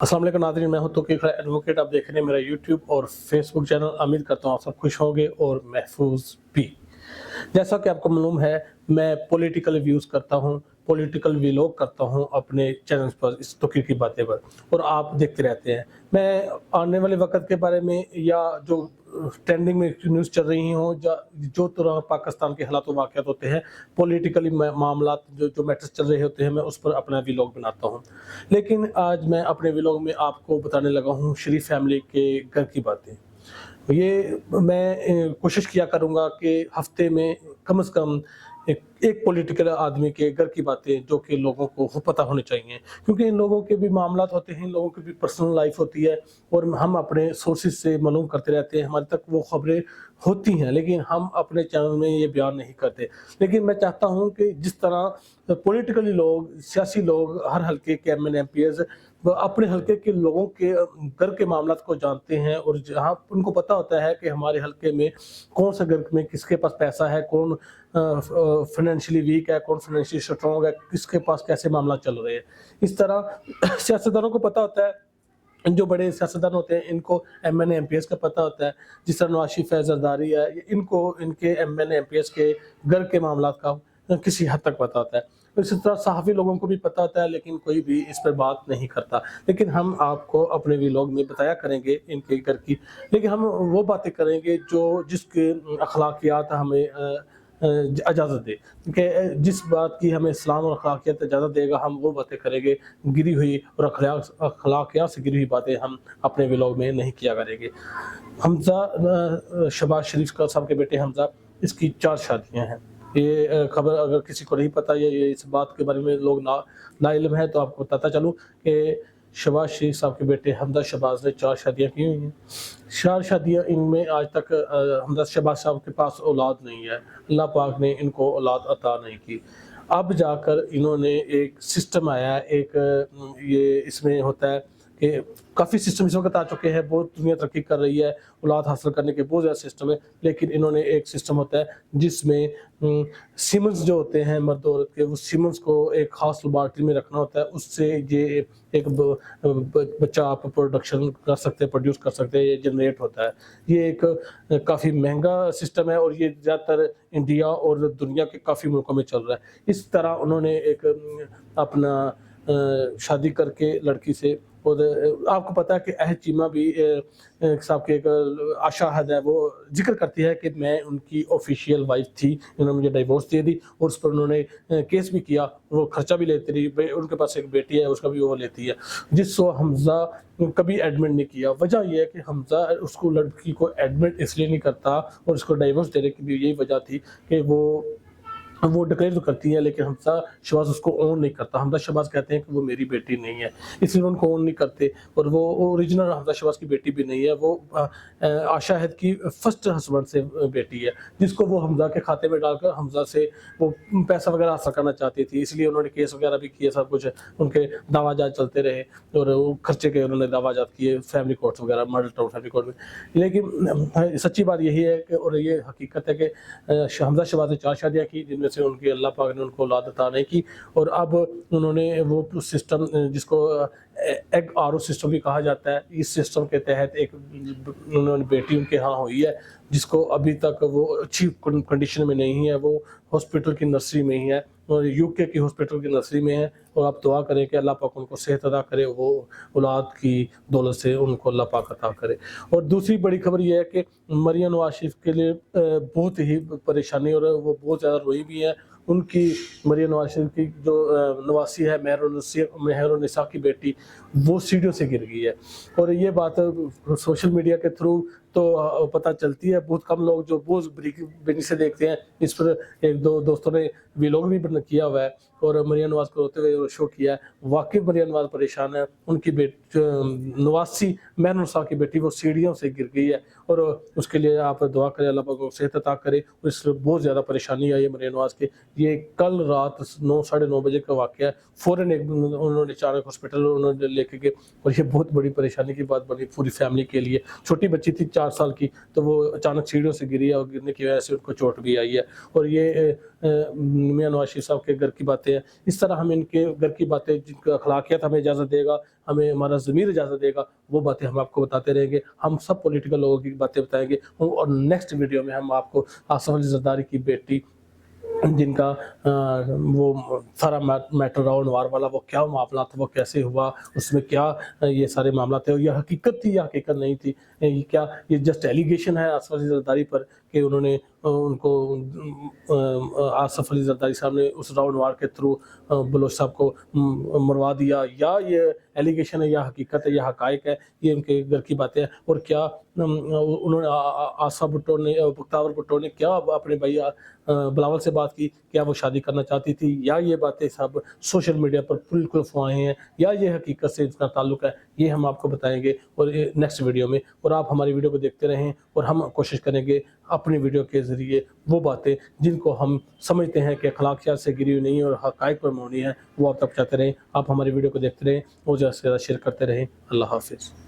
अस्सलाम वालेकुम नाज़रीन, मैं हूं तौकीर एडवोकेट। आप देख रहे हैं मेरा यूट्यूब और फेसबुक चैनल। उम्मीद करता हूं आप सब खुश होंगे और महफूज भी। जैसा कि आपको मालूम है, मैं पॉलिटिकल व्यूज़ करता हूं, पॉलिटिकल व्लॉग करता हूं अपने चैनल पर, इस तौकीर की बातें पर, और आप देखते रहते हैं। मैं आने वाले वक़्त के बारे में या जो ट्रेंडिंग में न्यूज़ चल रही हों, जो तरह पाकिस्तान के हालात व वाक़यात होते हैं, पॉलिटिकली मामलात जो मैटर्स चल रहे होते हैं, मैं उस पर अपना व्लॉग बनाता हूँ। लेकिन आज मैं अपने व्लॉग में आपको बताने लगा हूँ शरीफ फैमिली के घर की बातें। ये मैं कोशिश किया करूँगा कि हफ़्ते में कम से कम एक पॉलिटिकल आदमी के घर की बातें जो कि लोगों को पता होनी चाहिए, क्योंकि इन लोगों के भी मामलात होते हैं, इन लोगों की भी पर्सनल लाइफ होती है और हम अपने सोर्सेज से मालूम करते रहते हैं, हमारे तक वो खबरें होती हैं, लेकिन हम अपने चैनल में ये बयान नहीं करते। लेकिन मैं चाहता हूँ कि जिस तरह पॉलिटिकली लोग, सियासी लोग, हर हल्के के एमएन एमपीएस वो अपने हल्के के लोगों के घर के मामलात को जानते हैं, और जहाँ उनको पता होता है कि हमारे हल्के में कौन सा घर में किसके पास पैसा है, कौन फाइनेंशियली वीक है, कौन फाइनेंशियली स्ट्रॉन्ग है, किसके पास कैसे मामला चल रहे हैं। इस तरह सियासतदानों को पता होता है, जो बड़े सियासतदान होते हैं इनको एमएनए एमपीएस का पता होता है। जिस तरह नवाज शरीफ है, जरदारी है, इनको इनके एमएनए एमपीएस के घर के मामलात का किसी हद तक पता होता है। इसी तरह सहाफ़ी लोगों को भी पता होता है, लेकिन कोई भी इस पर बात नहीं करता। लेकिन हम आपको अपने व्लॉग में बताया करेंगे इनके घर की, लेकिन हम वो बातें करेंगे जो जिसके अखलाकियात हमें इजाज़त दे, कि जिस बात की हमें इस्लाम और अखलाकियात इजाज़त देगा, हम वो बातें करेंगे। गिरी हुई और अखलाकियात से गिरी हुई बातें हम अपने व्लॉग में नहीं किया करेंगे। हमज़ा शहबाज शरीफ का साहब के बेटे हमज़ा, इसकी 4 शादियाँ हैं। ये खबर अगर किसी को नहीं पता, ये इस बात के बारे में लोग नाइल्म है, तो आपको बताता चलूँ कि शहबाज शरीफ साहब के बेटे हमज़ा शहबाज ने 4 शादियाँ की हुई हैं। 4 शादियाँ, इनमें आज तक हमज़ा शहबाज साहब के पास औलाद नहीं है। अल्लाह पाक ने इनको औलाद अता नहीं की। अब जाकर इन्होंने एक सिस्टम आया है, ये इसमें होता है कि काफ़ी सिस्टम इस वक़्त आ चुके हैं, बहुत दुनिया तरक्की कर रही है, औलाद हासिल करने के बहुत ज़्यादा सिस्टम है, लेकिन इन्होंने एक सिस्टम होता है जिसमें सीमेंस जो होते हैं मर्द औरत के, उस सीमेंस को एक ख़ास लैबोरेटरी में रखना होता है। उससे ये एक बच्चा आप प्रोडक्शन कर सकते हैं, प्रोड्यूस कर सकते हैं, ये जनरेट होता है। ये एक काफ़ी महंगा सिस्टम है और ये ज़्यादातर इंडिया और दुनिया के काफ़ी मुल्कों में चल रहा है। इस तरह उन्होंने एक अपना शादी करके लड़की से, और आपको पता है कि अहद चीमा भी साहब की एक आशा हद है, वो जिक्र करती है कि मैं उनकी ऑफिशियल वाइफ थी, उन्होंने मुझे डिवोर्स दे दी, और उस पर उन्होंने केस भी किया, वो खर्चा भी लेती रही। उनके पास एक बेटी है, उसका भी वो लेती है, जिसको हमज़ा कभी एडमिट नहीं किया। वजह यह है कि हमज़ा उसको, लड़की को एडमिट इसलिए नहीं करता, और उसको डिवोर्स देने की भी यही वजह थी कि वो डिक्लेयर तो करती है, लेकिन हमज़ा शहबाज उसको ओन नहीं करता। हमज़ा शहबाज कहते हैं कि वो मेरी बेटी नहीं है, इसलिए उनको ओन नहीं करते, और वो ओरिजिनल हमज़ा शहबाज की बेटी भी नहीं है। वो आशा अहद की फर्स्ट हस्बैंड से बेटी है, जिसको वो हमज़ा के खाते में डालकर हमज़ा से वो पैसा वगैरह हासिल करना चाहती थी। इसलिए उन्होंने केस वगैरह भी किए, सब कुछ उनके दावाजात चलते रहे, और वो खर्चे के उन्होंने दावाजात किए फैमिली कोर्ट्स वगैरह, मॉडल टाउन फैमिली कोर्ट में। लेकिन सच्ची बात यही है कि, और ये हकीकत है कि हमज़ा शहबाज ने 4 शादियाँ की, जिनमें से उनकी अल्लाह पाक ने उनको औलाद अता नहीं की, और अब उन्होंने वो सिस्टम जिसको एग आरओ सिस्टम भी कहा जाता है, इस सिस्टम के तहत एक उन्होंने बेटी उनके यहाँ हुई है, जिसको अभी तक वो अच्छी कंडीशन में नहीं है, वो हॉस्पिटल की नर्सरी में ही है, और यूके की हॉस्पिटल की नर्सरी में है। और आप दुआ करें कि अल्लाह पाक उनको सेहत अता करे, वो औलाद की दौलत से उनको अल्लाह पाक अता करे। और दूसरी बड़ी खबर ये है कि मरियम नवाज शरीफ के लिए बहुत ही परेशानी, और वो बहुत ज़्यादा रोई भी है। उनकी मरियम नवाज शरीफ की जो नवासी है, मेहरुन्निसा की बेटी, वो सीढ़ियों से गिर गई है, और ये बात सोशल मीडिया के थ्रू तो पता चलती है। बहुत कम लोग जो बहुत बेनी से देखते हैं, इस पर एक दो दोस्तों ने व्लॉग भी किया हुआ है, और मरियम नवाज को रोते हुए शो किया है। वाकई मरियम नवाज परेशान है, उनकी नवासी मेहरुन्निसा की बेटी वो सीढ़ियों से गिर गई है, और उसके लिए आप दुआ करें, अल्लाह पाक सेहत अता करे। और इससे बहुत ज़्यादा परेशानी आई है मरियम नवाज की। ये कल रात 9 साढ़े 9 बजे का वाक़या है। फ़ौरन उन्होंने अचानक हॉस्पिटल उन्होंने लेके गए, और ये बहुत बड़ी परेशानी की बात बनी पूरी फैमिली के लिए। छोटी बच्ची थी, 4 साल की, तो वो अचानक सीढ़ियों से गिरी है और गिरने की वजह से उनको चोट भी आई है। और ये मियाँ नवाज़ शरीफ साहब के घर की बातें हैं। इस तरह हम इनके घर की बातें, जिनका अखलाकियत हमें इजाज़त देगा, हमें हमारा ज़मीर इजाज़त देगा, वो बातें हम आपको बताते रहेंगे। हम सब पॉलिटिकल लोगों की बातें बताएँगे और नेक्स्ट वीडियो में हम आपको आसिफ अली ज़रदारी की बेटी, जिनका वो सारा मैटर राउंड वार वाला, वो क्या मामला था, वो कैसे हुआ, उसमें क्या ये सारे मामला थे, और ये हकीकत थी या हकीकत नहीं थी, ये क्या ये जस्ट एलिगेशन है आसिफ अली ज़रदारी पर कि उन्होंने उनको आसिफ अली ज़रदारी साहब ने उस राउंड वार के थ्रू बलोच साहब को मरवा दिया, या ये एलिगेशन है या हकीकत है या हकायक है, ये उनके घर की बातें हैं। और क्या उन्होंने आशा भुट्टो ने, बख्तावर भुट्टो ने क्या अपने भाई बिलावल से बात की, क्या वो शादी करना चाहती थी, या ये बातें सब सोशल मीडिया पर बिल्कुल अफवाहें हैं, या ये हकीकत से इसका ताल्लुक है, ये हम आपको बताएंगे और नेक्स्ट वीडियो में। और आप हमारी वीडियो को देखते रहें और हम कोशिश करेंगे अपनी वीडियो के ज़रिए वो बातें जिनको हम समझते हैं कि अखलाकियात से गिरी हुई नहीं और हक़ाइक़ पर मबनी है, वो आप तक पहुँचाते रहें। आप हमारी वीडियो को देखते रहें और ज़्यादा से ज़्यादा शेयर करते रहें। अल्लाह हाफ़िज़।